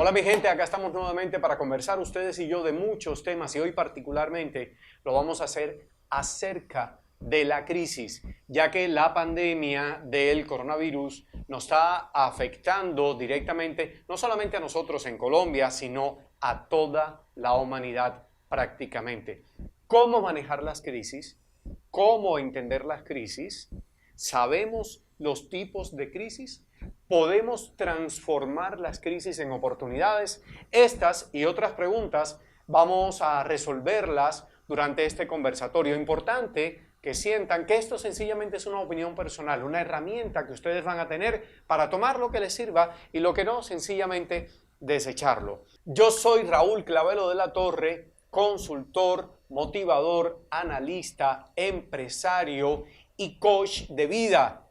Hola mi gente, acá estamos nuevamente para conversar ustedes y yo de muchos temas y hoy particularmente lo vamos a hacer acerca de la crisis, ya que la pandemia del coronavirus nos está afectando directamente no solamente a nosotros en Colombia, sino a toda la humanidad prácticamente. ¿Cómo manejar las crisis? ¿Cómo entender las crisis? ¿Sabemos los tipos de crisis? ¿Podemos transformar las crisis en oportunidades? Estas y otras preguntas vamos a resolverlas durante este conversatorio. Importante que sientan que esto sencillamente es una opinión personal, una herramienta que ustedes van a tener para tomar lo que les sirva y lo que no, sencillamente desecharlo. Yo soy Raúl Clavelo de la Torre, consultor, motivador, analista, empresario y coach de vida.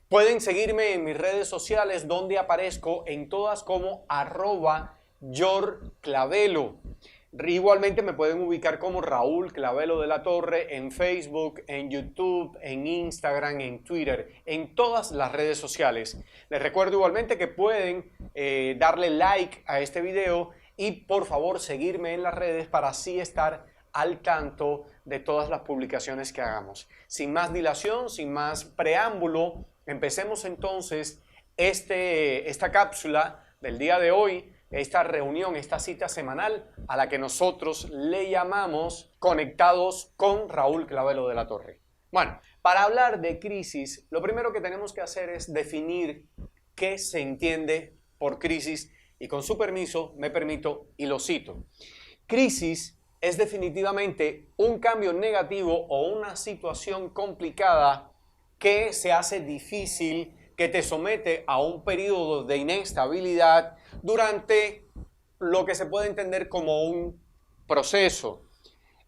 Pueden seguirme en mis redes sociales donde aparezco en todas como @yorclavelo. Igualmente me pueden ubicar como Raúl Clavelo de la Torre en Facebook, en YouTube, en Instagram, en Twitter, en todas las redes sociales. Les recuerdo igualmente que pueden darle like a este video y por favor seguirme en las redes para así estar al tanto de todas las publicaciones que hagamos. Sin más dilación, sin más preámbulo, empecemos entonces esta cápsula del día de hoy, esta reunión, esta cita semanal a la que nosotros le llamamos Conectados con Raúl Clavelo de la Torre. Bueno, para hablar de crisis, lo primero que tenemos que hacer es definir qué se entiende por crisis y con su permiso me permito y lo cito. Crisis es definitivamente un cambio negativo o una situación complicada que se hace difícil, que te somete a un periodo de inestabilidad durante lo que se puede entender como un proceso.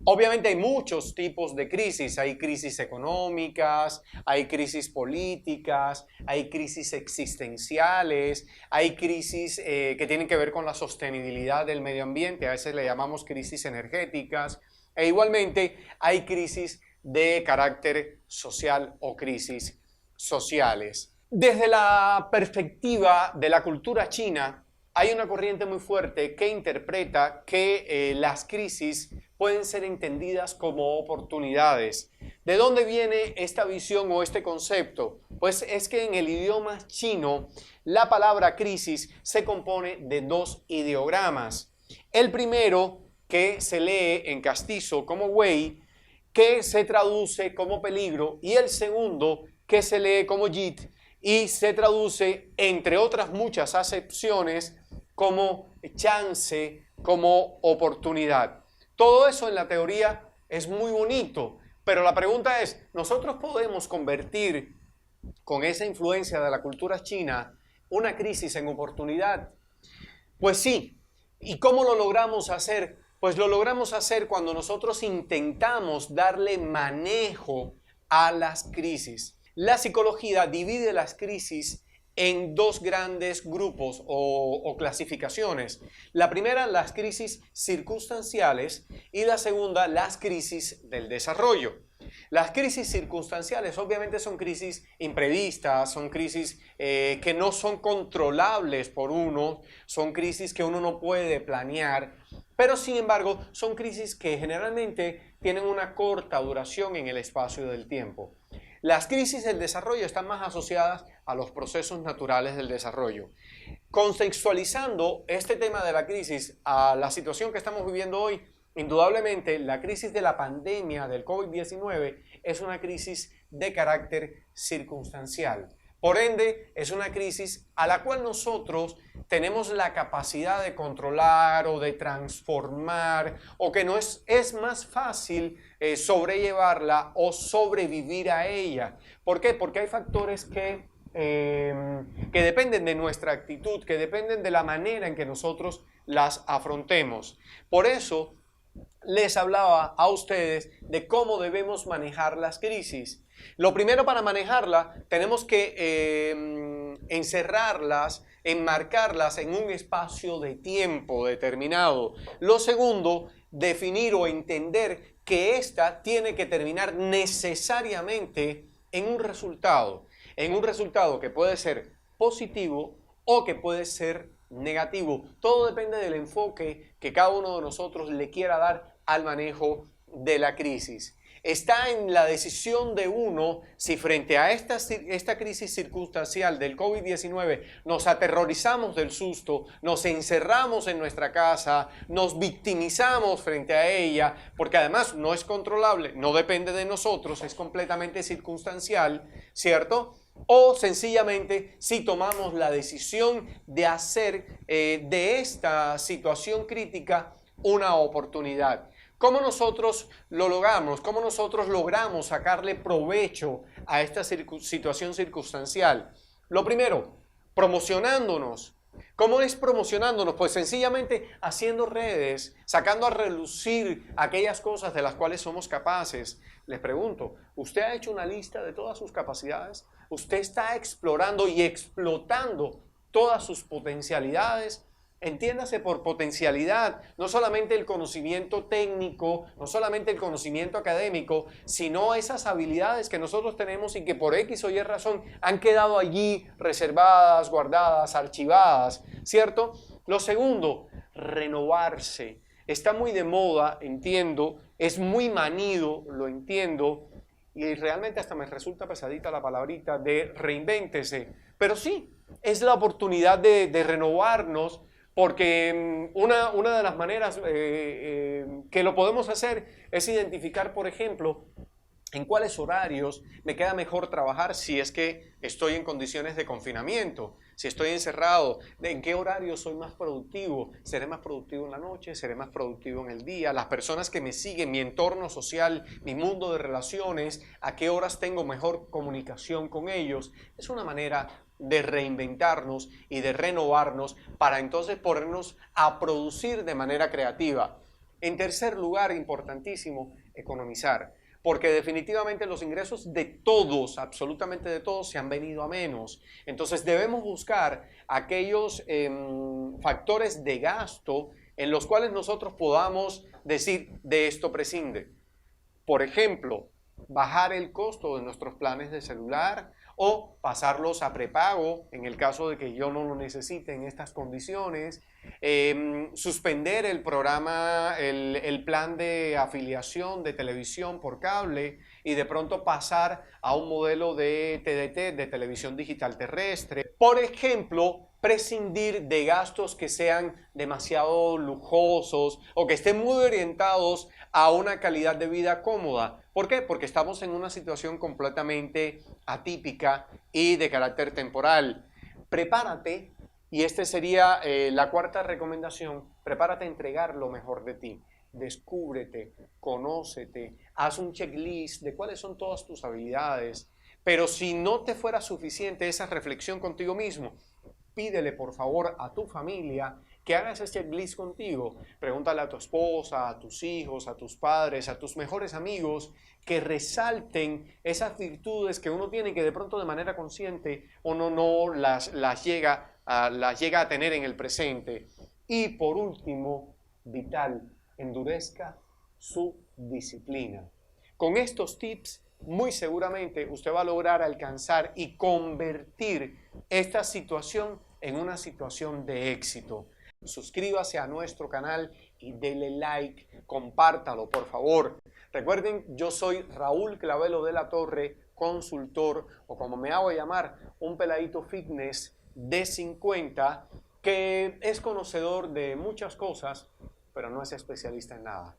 Obviamente hay muchos tipos de crisis, hay crisis económicas, hay crisis políticas, hay crisis existenciales, hay crisis que tienen que ver con la sostenibilidad del medio ambiente, a veces le llamamos crisis energéticas, e igualmente hay crisis de carácter social o crisis sociales. Desde la perspectiva de la cultura china, hay una corriente muy fuerte que interpreta que las crisis pueden ser entendidas como oportunidades. ¿De dónde viene esta visión o este concepto? Pues es que en el idioma chino la palabra crisis se compone de dos ideogramas. El primero, que se lee en castizo como wei, que se traduce como peligro, y el segundo, que se lee como yit y se traduce, entre otras muchas acepciones, como chance, como oportunidad. Todo eso en la teoría es muy bonito, pero la pregunta es, ¿nosotros podemos convertir con esa influencia de la cultura china una crisis en oportunidad? Pues sí. ¿Y cómo lo logramos hacer? Pues lo logramos hacer cuando nosotros intentamos darle manejo a las crisis. La psicología divide las crisis en dos grandes grupos o clasificaciones. La primera, las crisis circunstanciales, y la segunda, las crisis del desarrollo. Las crisis circunstanciales obviamente son crisis imprevistas, son crisis que no son controlables por uno, son crisis que uno no puede planear, pero sin embargo son crisis que generalmente tienen una corta duración en el espacio del tiempo. Las crisis del desarrollo están más asociadas a los procesos naturales del desarrollo. Contextualizando este tema de la crisis a la situación que estamos viviendo hoy, indudablemente la crisis de la pandemia del COVID-19 es una crisis de carácter circunstancial. Por ende, es una crisis a la cual nosotros tenemos la capacidad de controlar o de transformar, o que no es más fácil sobrellevarla o sobrevivir a ella. ¿Por qué? Porque hay factores que dependen de nuestra actitud, que dependen de la manera en que nosotros las afrontemos. Por eso les hablaba a ustedes de cómo debemos manejar las crisis. Lo primero, para manejarla, tenemos que encerrarlas, enmarcarlas en un espacio de tiempo determinado. Lo segundo, definir o entender que esta tiene que terminar necesariamente en un resultado que puede ser positivo o que puede ser negativo. Todo depende del enfoque que cada uno de nosotros le quiera dar al manejo de la crisis. Está en la decisión de uno si frente a esta crisis circunstancial del COVID-19 nos aterrorizamos del susto, nos encerramos en nuestra casa, nos victimizamos frente a ella, porque además no es controlable, no depende de nosotros, es completamente circunstancial, ¿cierto? O sencillamente si tomamos la decisión de hacer de esta situación crítica una oportunidad. ¿Cómo nosotros lo logramos? ¿Cómo nosotros logramos sacarle provecho a esta situación circunstancial? Lo primero, promocionándonos. ¿Cómo es promocionándonos? Pues sencillamente haciendo redes, sacando a relucir aquellas cosas de las cuales somos capaces. Les pregunto, ¿usted ha hecho una lista de todas sus capacidades? ¿Usted está explorando y explotando todas sus potencialidades? Entiéndase por potencialidad, no solamente el conocimiento técnico, no solamente el conocimiento académico, sino esas habilidades que nosotros tenemos y que por X o Y razón han quedado allí reservadas, guardadas, archivadas, ¿cierto? Lo segundo, renovarse. Está muy de moda, entiendo, es muy manido, lo entiendo, y realmente hasta me resulta pesadita la palabrita de reinvéntese. Pero sí, es la oportunidad de renovarnos. Porque una de las maneras que lo podemos hacer es identificar, por ejemplo, en cuáles horarios me queda mejor trabajar si es que estoy en condiciones de confinamiento, si estoy encerrado, en qué horario soy más productivo, seré más productivo en la noche, seré más productivo en el día, las personas que me siguen, mi entorno social, mi mundo de relaciones, a qué horas tengo mejor comunicación con ellos. Es una manera de reinventarnos y de renovarnos para entonces ponernos a producir de manera creativa. En tercer lugar, importantísimo, economizar. Porque definitivamente los ingresos de todos, absolutamente de todos, se han venido a menos. Entonces debemos buscar aquellos factores de gasto en los cuales nosotros podamos decir, de esto prescinde. Por ejemplo, bajar el costo de nuestros planes de celular o pasarlos a prepago en el caso de que yo no lo necesite en estas condiciones, suspender el programa, el plan de afiliación de televisión por cable y de pronto pasar a un modelo de TDT, de televisión digital terrestre. Por ejemplo, prescindir de gastos que sean demasiado lujosos o que estén muy orientados a una calidad de vida cómoda. ¿Por qué? Porque estamos en una situación completamente atípica y de carácter temporal. Prepárate, y esta sería la cuarta recomendación, prepárate a entregar lo mejor de ti. Descúbrete, conócete, haz un checklist de cuáles son todas tus habilidades. Pero si no te fuera suficiente esa reflexión contigo mismo, pídele por favor a tu familia que hagas ese checklist contigo. Pregúntale a tu esposa, a tus hijos, a tus padres, a tus mejores amigos, que resalten esas virtudes que uno tiene que de pronto de manera consciente uno no las llega a tener en el presente. Y por último, vital, endurezca su disciplina. Con estos tips, muy seguramente usted va a lograr alcanzar y convertir esta situación en una situación de éxito. Suscríbase a nuestro canal y dele like, compártalo por favor. Recuerden, yo soy Raúl Clavelo de la Torre, consultor o como me hago llamar, un peladito fitness de 50 que es conocedor de muchas cosas, pero no es especialista en nada.